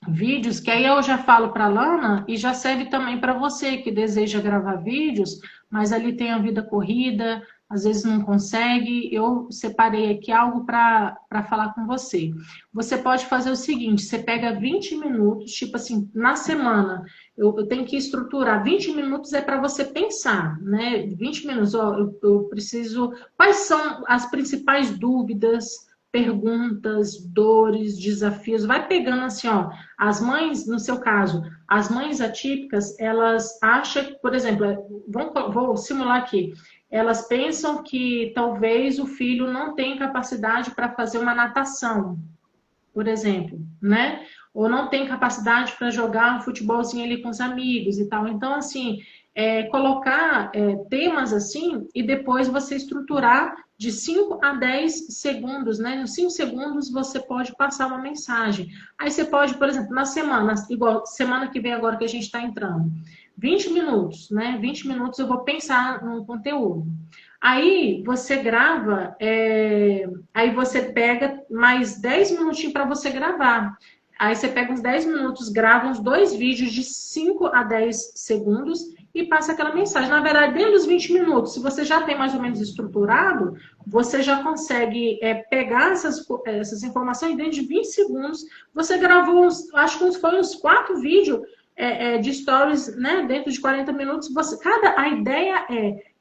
vídeos, que aí eu já falo para a Lana e já serve também para você que deseja gravar vídeos, mas ali tem a vida corrida, às vezes não consegue. Eu separei aqui algo para falar com você. Você pode fazer o seguinte, você pega 20 minutos, tipo assim, na semana, eu tenho que estruturar, 20 minutos é para você pensar, né? 20 minutos, ó, eu preciso... Quais são as principais dúvidas, perguntas, dores, desafios? Vai pegando assim, ó, as mães, no seu caso, as mães atípicas, elas acham que, por exemplo, vou simular aqui, elas pensam que talvez o filho não tenha capacidade para fazer uma natação, por exemplo, né? Ou não tem capacidade para jogar um futebolzinho ali com os amigos e tal. Então, assim, colocar temas assim e depois você estruturar de 5 a 10 segundos, né? Nos 5 segundos você pode passar uma mensagem. Aí você pode, por exemplo, na semana, igual semana que vem agora que a gente está entrando, 20 minutos, né? 20 minutos eu vou pensar no conteúdo. Aí você grava, aí você pega mais 10 minutinhos para você gravar. Aí você pega uns 10 minutos, grava uns 2 vídeos de 5 a 10 segundos e passa aquela mensagem. Na verdade, dentro dos 20 minutos, se você já tem mais ou menos estruturado, você já consegue pegar essas informações dentro de 20 segundos. Você gravou, acho que foi uns 4 vídeos de stories, né, dentro de 40 minutos. A ideia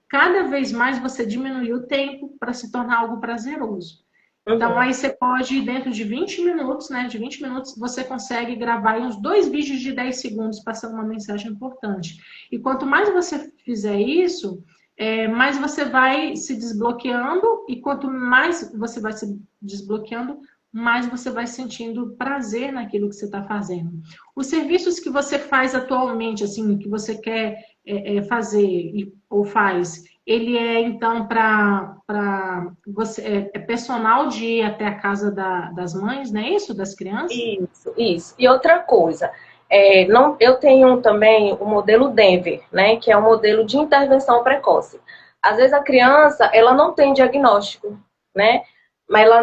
cada vez mais você diminuir o tempo para se tornar algo prazeroso. Então, aí você pode, dentro de 20 minutos, né? De 20 minutos, você consegue gravar uns 2 vídeos de 10 segundos passando uma mensagem importante. E quanto mais você fizer isso, mais você vai se desbloqueando, e quanto mais você vai se desbloqueando, mais você vai sentindo prazer naquilo que você está fazendo. Os serviços que você faz atualmente, assim, que você quer fazer ou faz, ele é, então, para você, é personal de ir até a casa das mães, não é isso? Das crianças? Isso, isso. E outra coisa, não, eu tenho também o modelo Denver, né, que é um modelo de intervenção precoce. Às vezes a criança, ela não tem diagnóstico, né, mas ela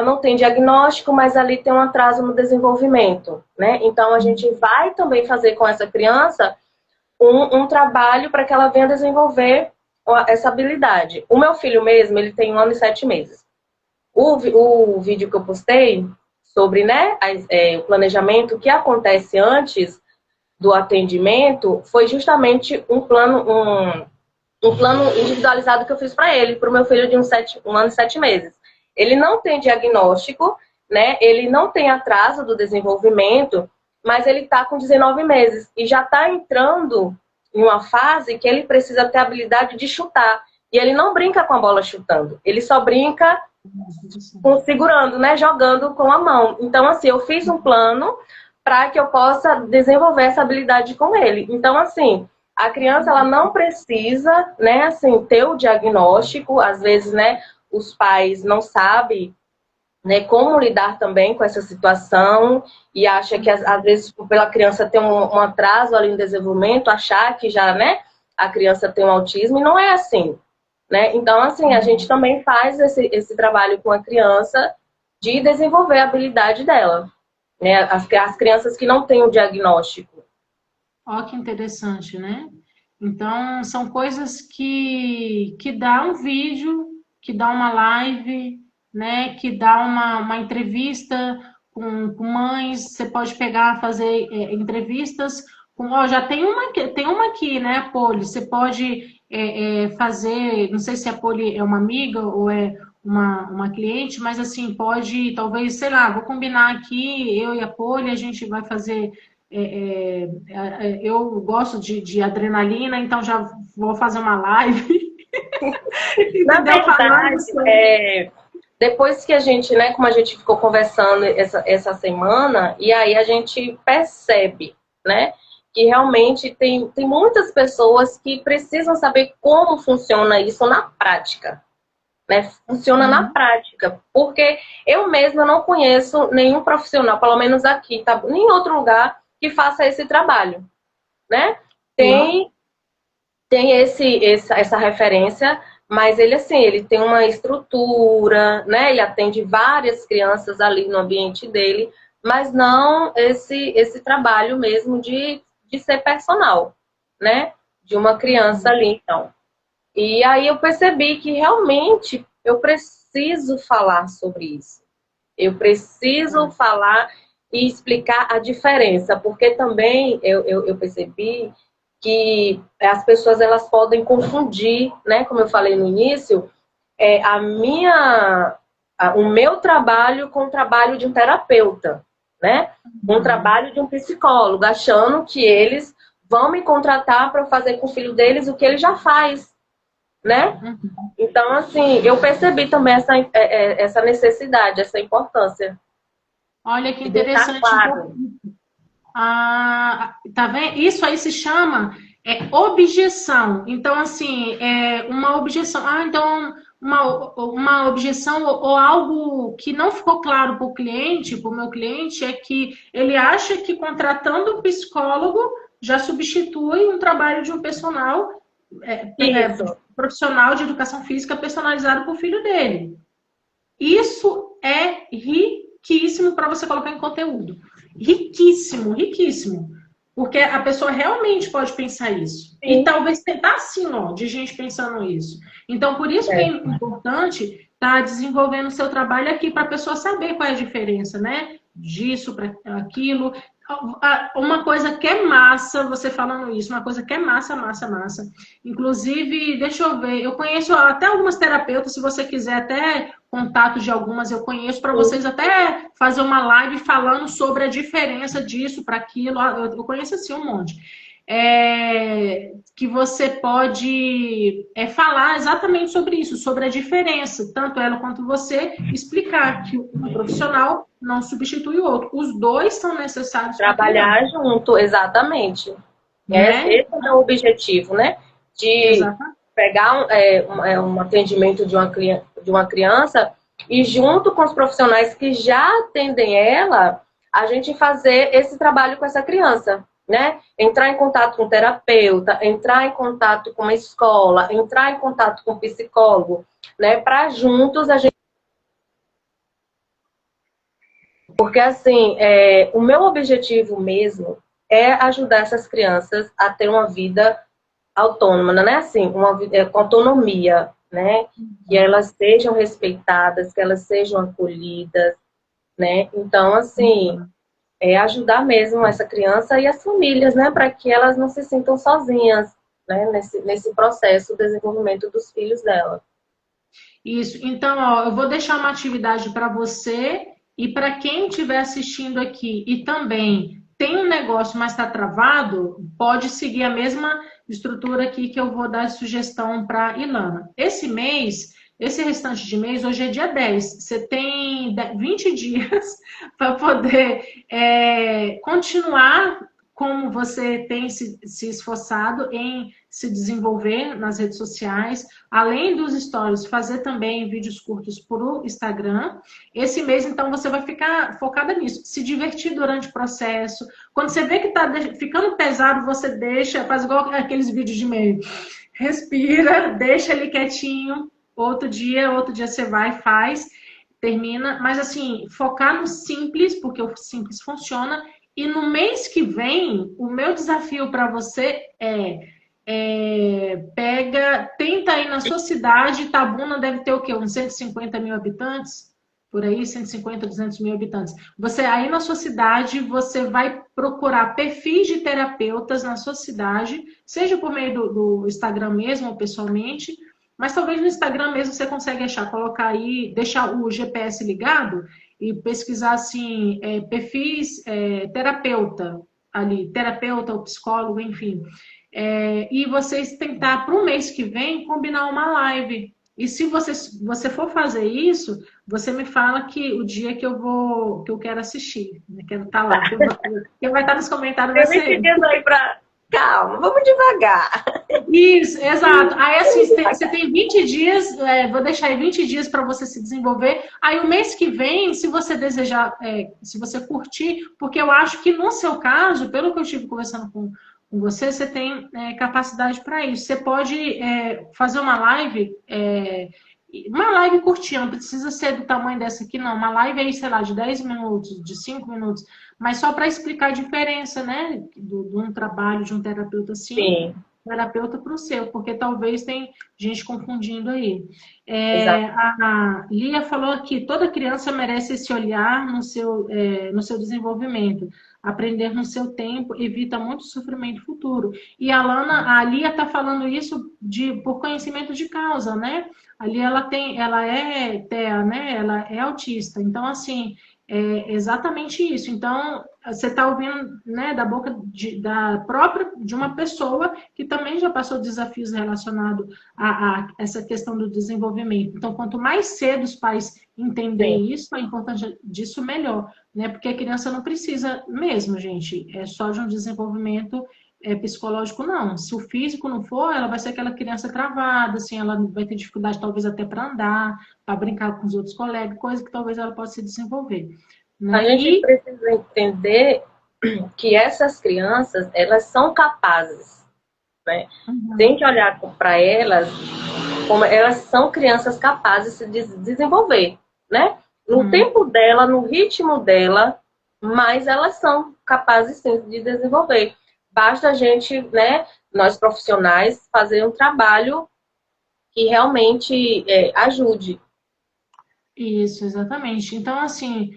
não tem diagnóstico, mas ali tem um atraso no desenvolvimento, né? Então a gente vai também fazer com essa criança um trabalho para que ela venha desenvolver essa habilidade. O meu filho mesmo, ele tem 1 ano e 7 meses. O vídeo que eu postei sobre, né, o planejamento, o que acontece antes do atendimento, foi justamente um plano individualizado que eu fiz para ele, para o meu filho de 1 ano e 7 meses. Ele não tem diagnóstico, né, ele não tem atraso do desenvolvimento, mas ele está com 19 meses e já está entrando em uma fase que ele precisa ter a habilidade de chutar. E ele não brinca com a bola chutando, ele só brinca segurando, né, jogando com a mão. Então, assim, eu fiz um plano para que eu possa desenvolver essa habilidade com ele. Então, assim, a criança, ela não precisa, né, assim, ter o diagnóstico. Às vezes, né, os pais não sabem, né, como lidar também com essa situação e acha que, às vezes, pela criança ter um atraso ali no desenvolvimento, achar que já, né, a criança tem um autismo, e não é assim. Né? Então, assim, a gente também faz esse trabalho com a criança de desenvolver a habilidade dela. Né? As crianças que não têm o diagnóstico. Ó, que interessante, né? Então, são coisas que dá um vídeo, que dá uma live, né? Que dá uma entrevista com mães. Você pode pegar, fazer entrevistas com. Ó, já tem uma aqui, né, a Poli? Você pode fazer, não sei se a Poli é uma amiga ou é uma cliente, mas assim, pode, talvez, sei lá, vou combinar aqui, eu e a Poli, a gente vai fazer eu gosto de adrenalina, então já vou fazer uma live. Na Entendeu? verdade, depois que a gente, né, como a gente ficou conversando essa semana, e aí a gente percebe, né, que realmente tem muitas pessoas que precisam saber como funciona isso na prática. Né? Funciona na prática, porque eu mesma não conheço nenhum profissional, pelo menos aqui, tá? Nem em outro lugar que faça esse trabalho, né? Tem essa referência, mas ele assim, ele tem uma estrutura, né? Ele atende várias crianças ali no ambiente dele, mas não esse trabalho mesmo de ser personal, né? De uma criança ali, então. E aí eu percebi que realmente eu preciso falar sobre isso. Eu preciso falar e explicar a diferença, porque também eu percebi que as pessoas elas podem confundir, né? Como eu falei no início, o meu trabalho com o trabalho de um terapeuta, né? Um trabalho de um psicólogo, achando que eles vão me contratar para fazer com o filho deles o que ele já faz. Né? Então, assim, eu percebi também essa necessidade, essa importância. Olha que De deixar interessante. claro. Tá vendo? Isso aí se chama objeção. Então, assim, uma objeção. Então, uma objeção ou algo que não ficou claro para o cliente, para o meu cliente, é que ele acha que contratando um psicólogo já substitui um trabalho de um personal profissional de educação física personalizado para o filho dele. Isso é riquíssimo para você colocar em conteúdo. Riquíssimo, riquíssimo. Porque a pessoa realmente pode pensar isso. Sim. E talvez tentar assim, ó, de gente pensando isso. Então, por isso que é importante estar desenvolvendo o seu trabalho aqui para a pessoa saber qual é a diferença, né? Disso para aquilo. Uma coisa que é massa, você falando isso, uma coisa que é massa, massa, massa. Inclusive, deixa eu ver, eu conheço até algumas terapeutas, se você quiser até contato de algumas, eu conheço, para vocês até fazer uma live falando sobre a diferença disso para aquilo. Eu conheço assim um monte. Que você pode falar exatamente sobre isso, sobre a diferença, tanto ela quanto você, explicar que um profissional não substitui o outro. Os dois são necessários. Trabalhar junto, exatamente. Esse é o objetivo, né? de Exatamente. pegar um atendimento de uma criança e junto com os profissionais que já atendem ela, a gente fazer esse trabalho com essa criança, né? Entrar em contato com o terapeuta, entrar em contato com a escola, entrar em contato com o psicólogo, né? Para juntos a gente... Porque, assim, o meu objetivo mesmo é ajudar essas crianças a ter uma vida autônoma, não é assim, com autonomia, né? Que elas sejam respeitadas, que elas sejam acolhidas, né? Então, assim, é ajudar mesmo essa criança e as famílias, né? Para que elas não se sintam sozinhas, né? Nesse processo de desenvolvimento dos filhos dela. Isso. Então, ó, eu vou deixar uma atividade para você e para quem estiver assistindo aqui e também tem um negócio, mas está travado, pode seguir a mesma estrutura aqui que eu vou dar sugestão para a Ilana. Esse mês, esse restante de mês, hoje é dia 10. Você tem 20 dias para poder continuar como você tem se esforçado em se desenvolver nas redes sociais, além dos stories, fazer também vídeos curtos para o Instagram. Esse mês, então, você vai ficar focada nisso, se divertir durante o processo. Quando você vê que está ficando pesado, você deixa, faz igual aqueles vídeos de e-mail. Respira, deixa ele quietinho. Outro dia você vai, faz, termina. Mas, assim, focar no simples, porque o simples funciona. E no mês que vem, o meu desafio para você tenta aí na sua cidade, Itabuna deve ter o quê? Uns 150 mil habitantes? Por aí, 150, 200 mil habitantes. Você aí na sua cidade, você vai procurar perfis de terapeutas na sua cidade, seja por meio do Instagram mesmo ou pessoalmente, mas talvez no Instagram mesmo você consegue achar, colocar aí, deixar o GPS ligado e pesquisar assim, perfis terapeuta ali, terapeuta ou psicólogo, enfim. E vocês tentar para o mês que vem combinar uma live. E se você for fazer isso, você me fala que o dia que eu quero assistir, né? Quero estar lá. Quem vai estar nos comentários vai Eu me ser ele. pedindo aí para... Calma, vamos devagar. Isso, exato. Aí, assim, você tem 20 dias, vou deixar aí 20 dias para você se desenvolver. Aí, o mês que vem, se você desejar, se você curtir, porque eu acho que no seu caso, pelo que eu estive conversando com você, você tem capacidade para isso. Você pode fazer uma live curtinha, não precisa ser do tamanho dessa aqui, não. Uma live aí, sei lá, de 10 minutos, de 5 minutos, mas só para explicar a diferença, né, de um trabalho de um terapeuta assim Sim, terapeuta para o seu, porque talvez tem gente confundindo aí. exato. A Lia falou aqui, toda criança merece esse olhar no seu desenvolvimento. Aprender no seu tempo evita muito sofrimento futuro. E a Lia está falando isso por conhecimento de causa, né? A Lia, ela é TEA, né? Ela é autista. Então, assim, é exatamente isso. Então, você está ouvindo, né, da boca de uma pessoa que também já passou desafios relacionados a essa questão do desenvolvimento. Então, quanto mais cedo os pais Sim, entenderem isso, a importância disso melhor, né? Porque a criança não precisa mesmo, gente, é só de um desenvolvimento psicológico, não. Se o físico não for, ela vai ser aquela criança travada, assim, ela vai ter dificuldade talvez até para andar, para brincar com os outros colegas, coisa que talvez ela possa se desenvolver. a Né? gente E precisa entender que essas crianças, elas são capazes, né? Tem que olhar para elas como elas são crianças capazes de se desenvolver, né? No tempo dela, no ritmo dela, mas elas são capazes sim de desenvolver. Basta a gente, né, nós profissionais, fazer um trabalho que realmente ajude. Isso, exatamente. Então, assim,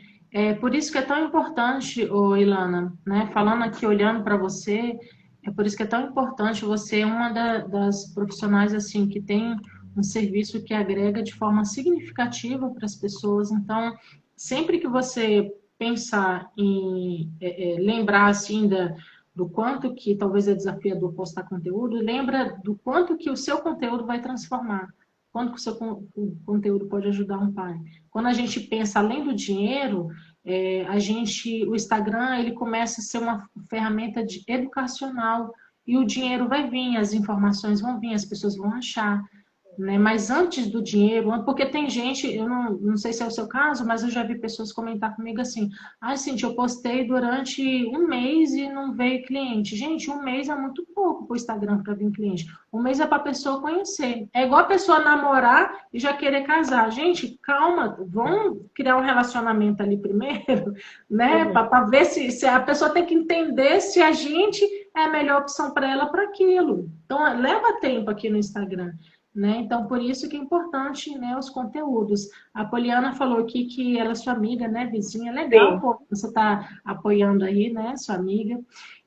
por isso que é tão importante, ô Ilana, né? Falando aqui, olhando para você, é por isso que é tão importante você, uma das profissionais, assim, que tem um serviço que agrega de forma significativa para as pessoas. Então, sempre que você pensar em lembrar, assim, do quanto que talvez é desafiador postar conteúdo, lembra do quanto que o seu conteúdo vai transformar. Quanto que o seu conteúdo pode ajudar um pai. Quando a gente pensa além do dinheiro, o Instagram ele começa a ser uma ferramenta educacional. e o dinheiro vai vir, as informações vão vir, as pessoas vão achar. Né? Mas antes do dinheiro, porque tem gente, eu não sei se é o seu caso, mas eu já vi pessoas comentar comigo assim, Cintia, eu postei durante um mês e não veio cliente. Gente, um mês é muito pouco para o Instagram para vir cliente. Um mês é para a pessoa conhecer. É igual a pessoa namorar e já querer casar. Gente, calma, vamos criar um relacionamento ali primeiro, né? Para ver se a pessoa tem que entender se a gente é a melhor opção para ela para aquilo. Então, leva tempo aqui no Instagram. Né? Então, por isso que é importante, né, os conteúdos. A Poliana falou aqui que ela é sua amiga, né, vizinha. Legal, pô, você está apoiando aí, né, sua amiga.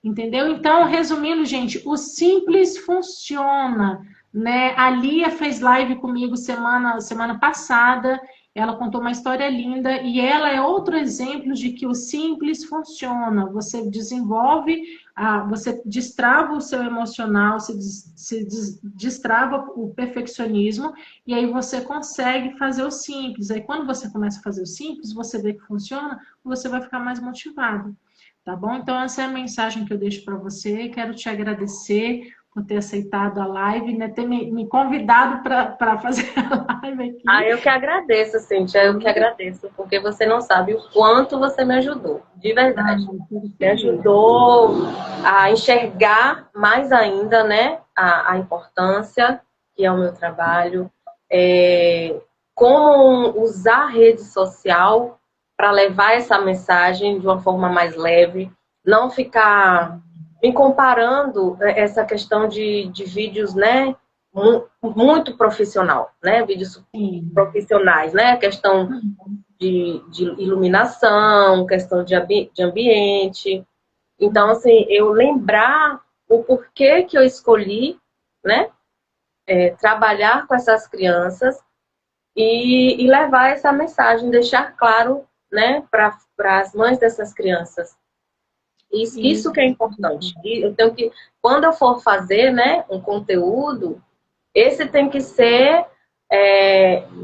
Entendeu? Então, resumindo, gente, o simples funciona. Né? A Lia fez live comigo semana passada. Ela contou uma história linda e ela é outro exemplo de que o simples funciona. Você desenvolve, você destrava o seu emocional, destrava o perfeccionismo e aí você consegue fazer o simples. Aí quando você começa a fazer o simples, você vê que funciona, você vai ficar mais motivado. Tá bom? Então essa é a mensagem que eu deixo para você. Quero te agradecer por ter aceitado a live, né? Ter me convidado para fazer a live aqui. Eu que agradeço, Cíntia, eu que agradeço, porque você não sabe o quanto você me ajudou, de verdade. Me ajudou a enxergar mais ainda, né, a importância que é o meu trabalho, como usar a rede social para levar essa mensagem de uma forma mais leve, não ficar me comparando essa questão de vídeos, né, muito profissional, né, vídeos profissionais, né, a questão de iluminação, questão de ambiente. Então, assim, eu lembrar o porquê que eu escolhi, né, trabalhar com essas crianças e levar essa mensagem, deixar claro, né, para as mães dessas crianças. Isso que é importante. E eu tenho que, quando eu for fazer, né, um conteúdo, esse tem que ser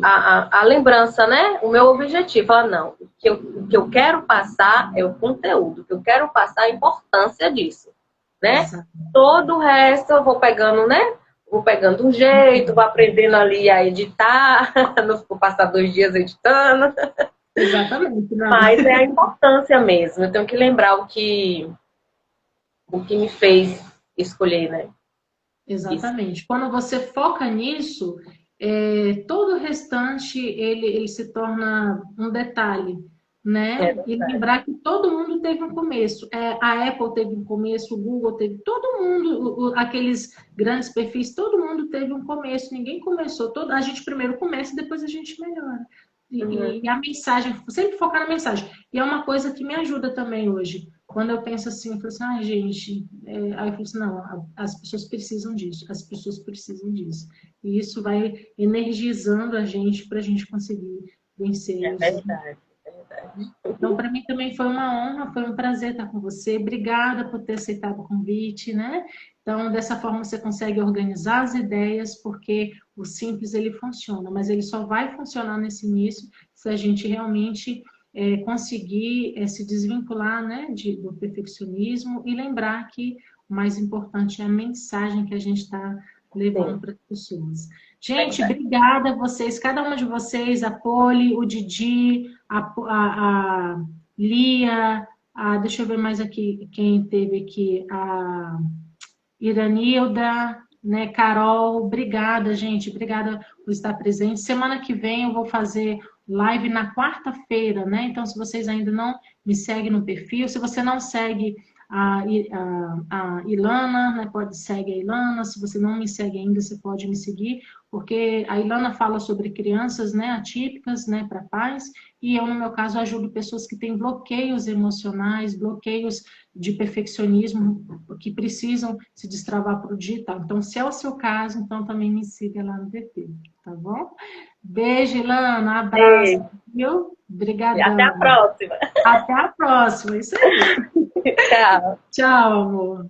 a lembrança, né? O meu objetivo. Falar, não, o que eu quero passar é o conteúdo, o que eu quero passar é a importância disso, né? Exato. Todo o resto eu vou pegando, né? Vou pegando um jeito, vou aprendendo ali a editar, não vou passar 2 dias editando. Exatamente. Não. Mas é a importância mesmo. Eu tenho que lembrar o que me fez escolher, né? Exatamente. Isso. Quando você foca nisso, todo o restante ele se torna um detalhe, né? E lembrar que todo mundo teve um começo. A Apple teve um começo, o Google teve, todo mundo, aqueles grandes perfis, todo mundo teve um começo. Ninguém começou. A gente primeiro começa e depois a gente melhora. E a mensagem, sempre focar na mensagem. E é uma coisa que me ajuda também hoje. Quando eu penso assim, eu falo assim, gente... Aí eu falo assim, não, as pessoas precisam disso, as pessoas precisam disso. E isso vai energizando a gente para a gente conseguir vencer. É verdade. Então, para mim também foi uma honra, foi um prazer estar com você. Obrigada por ter aceitado o convite, né? Então, dessa forma você consegue organizar as ideias, porque o simples ele funciona, mas ele só vai funcionar nesse início se a gente realmente conseguir se desvincular, né, do perfeccionismo e lembrar que o mais importante é a mensagem que a gente está levando para as pessoas. Gente, obrigada a vocês, cada uma de vocês, a Poli, o Didi, a Lia, deixa eu ver mais aqui, quem teve aqui, a Iranilda, né, Carol, obrigada, gente, obrigada por estar presente. Semana que vem eu vou fazer live na quarta-feira, né? Então, se vocês ainda não me seguem no perfil, se você não segue a Ilana, né, pode seguir a Ilana. Se você não me segue ainda, você pode me seguir, porque a Ilana fala sobre crianças, né, atípicas, né, para pais, e eu, no meu caso, ajudo pessoas que têm bloqueios emocionais, bloqueios de perfeccionismo, que precisam se destravar para o digital. Então, se é o seu caso, então também me siga lá no perfil, tá bom? Beijo, Ilana, abraço, viu? Obrigadão. Até a próxima. Até a próxima, isso aí. Tchau. Tchau, amor.